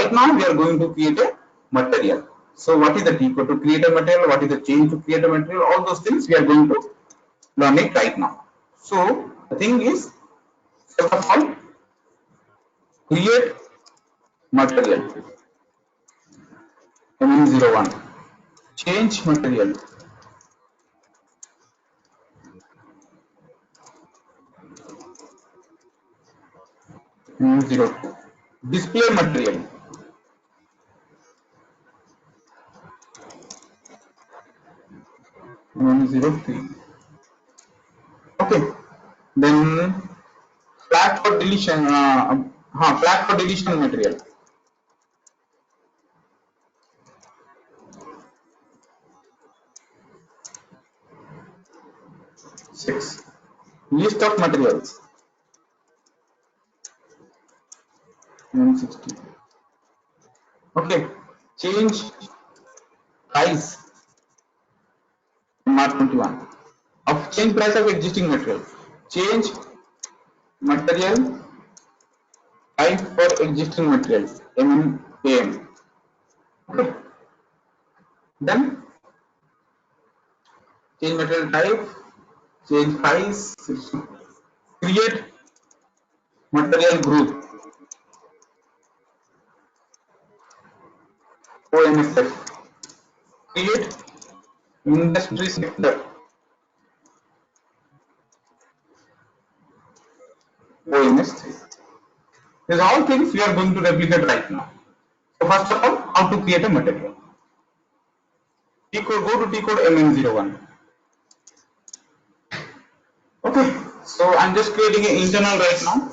right now we are going to create a material. So what is the T code to create a material? What is the change to create a material? All those things we are going to learn it right now. So the thing is, first of all, create material MM01, change material MM02, display material MM03. Okay, then flag for deletion, flag for deletion material. Six. List of materials. 160. Okay. Change price. Mark 21. Of change price of existing material. Change material type for existing material. MM. Okay. Then change material type. Change price. Create material group. OMSF. Create industry sector. OMS3. These are all things we are going to replicate right now. So first of all, how to create a material. T code, go to T code MM01. Okay, so I'm just creating an internal right now.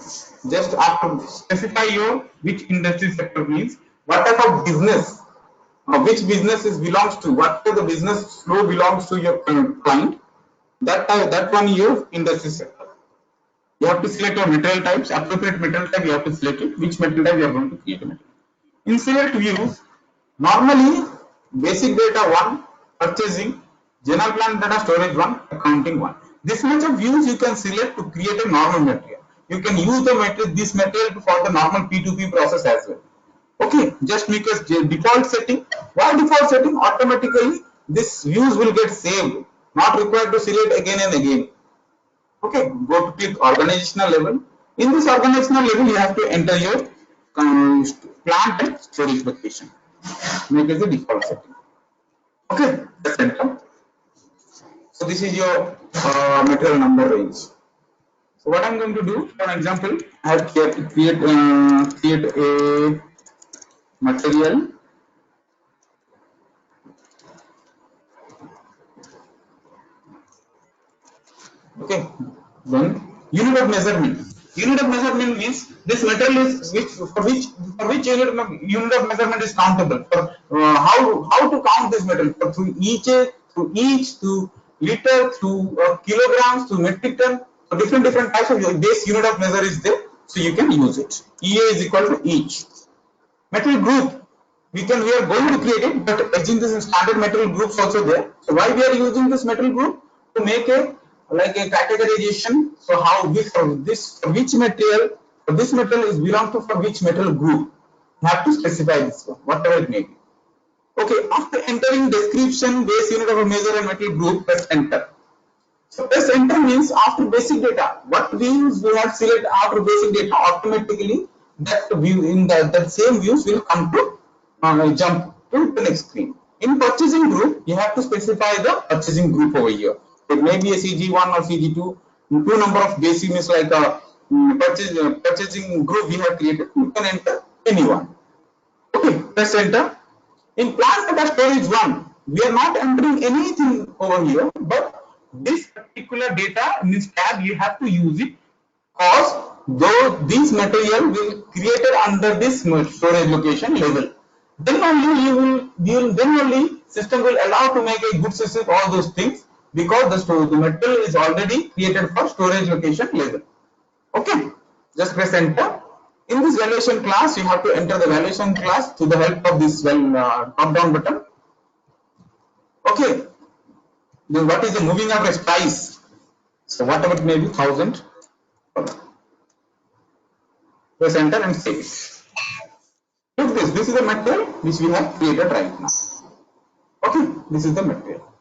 Just have to specify your which industry sector means, what type of business, which business is belongs to, what the business flow belongs to your client. That one your industry sector. You have to select your material types, appropriate material type. You have to select it. Which material type you are going to create a material. In select views, normally basic data 1, purchasing, general plan data storage 1, accounting 1. This much of views you can select to create a normal material. You can use the material, this material for the normal P2P process as well. Okay, just make a default setting. Why default setting? Automatically this views will get saved, not required to select again and again. Okay, go to click organizational level. In this organizational level, you have to enter your plant and storage location. Make it the default setting. Okay, press enter. So this is your material number range. So what I'm going to do, for example, I have create a material. Okay, then unit of measurement. Unit of measurement means this material is for which unit of measurement is countable. For how to count this material through each, to liter, to kilograms, to metric ton. So different types of base unit of measure is there, so you can use it. EA is equal to each. Material group. We are going to create it, but as in this standard material groups also there. So why we are using this material group? To make a like a categorization. So how this which material, this material is belong to for which material group. You have to specify this one, whatever it may be. Okay, after entering description, base unit of a measure and material group, press enter. So press enter means after basic data, what views we have select after basic data, automatically that view in that same views will come to jump to the next screen. In purchasing group, you have to specify the purchasing group over here. It may be a CG1 or CG2. Two number of base units like a purchasing group we have created. You can enter anyone. Okay, press enter. In plant data storage 1, we are not entering anything over here, but this particular data in this tab you have to use it, because though this material will created under this storage location level, then only system will allow to make a good system all those things, because the material is already created for storage location level. Okay, just press enter. In this valuation class, you have to enter the valuation class to the help of this drop down button. Okay, then what is the moving average price? So whatever it may be, 1000. Press enter and save it. Look this. This is the material which we have created right now. Okay, this is the material.